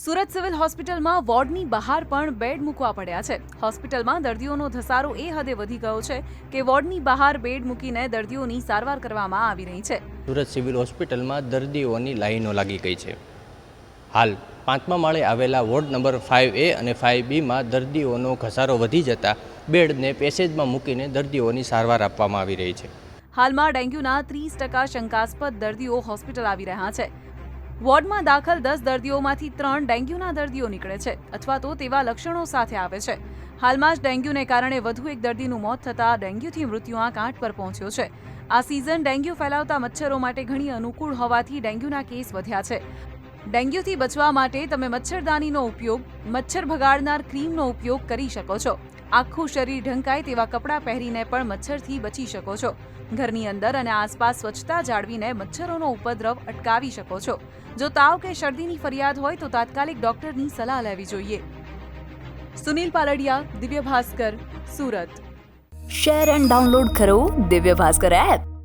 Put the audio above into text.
Surat civil હોસ્પિટલમાં વોર્ડની બહાર પણ બેડ મૂકવા પડ્યા છે। હોસ્પિટલમાં દર્દીઓનો ધસારો એ હદે વધી ગયો છે કે વોર્ડની બહાર બેડ મૂકીને દર્દીઓની સારવાર કરવામાં આવી રહી છે। સુરત સિવિલ હોસ્પિટલમાં દર્દીઓની લાઈનો લાગી ગઈ છે। હાલ 5મા માળે આવેલા વોર્ડ નંબર 5A અને 5Bમાં દર્દીઓનો ઘસારો વધી જતા બેડને પેસેજમાં મૂકીને દર્દીઓની સારવાર આપવામાં આવી રહી છે। હાલમાં ડેન્ગ્યુના 30% શંકાસ્પદ દર્દીઓ હોસ્પિટલ આવી રહ્યા છે। વોર્ડમાં દાખલ 10 દર્દીઓમાંથી 3 ડેન્ગ્યુના દર્દીઓ નીકળે છે અથવા તો તેવા લક્ષણો સાથે આવે છે। હાલમાં જ ડેન્ગ્યુને કારણે વધુ એક દર્દીનું મોત થતાં ડેન્ગ્યુથી મૃત્યુઆંક 8 પર પહોંચ્યો છે। આ સિઝન ડેન્ગ્યુ ફેલાવતા મચ્છરો માટે ઘણી અનુકૂળ હોવાથી ડેન્ગ્યુના કેસ વધ્યા છે। ડેન્ગ્યુથી બચવા માટે તમે મચ્છરદાનીનો ઉપયોગ, મચ્છર ભગાડનાર ક્રીમનો ઉપયોગ કરી શકો છો। આખું શરીર ઢંકાય તેવા કપડાં પહેરીને પણ મચ્છરથી બચી શકો છો। ઘરની અંદર અને આસપાસ સ્વચ્છતા જાળવીને મચ્છરોનો ઉપદ્રવ અટકાવી શકો છો। જો તાવ કે શરદીની ફરિયાદ હોય તો તાત્કાલિક ડોક્ટરની સલાહ લેવી જોઈએ। Sunil Paldiya, Divya Bhaskar, Surat. Share and download કરો દિવ્ય ભાસ્કર એપ।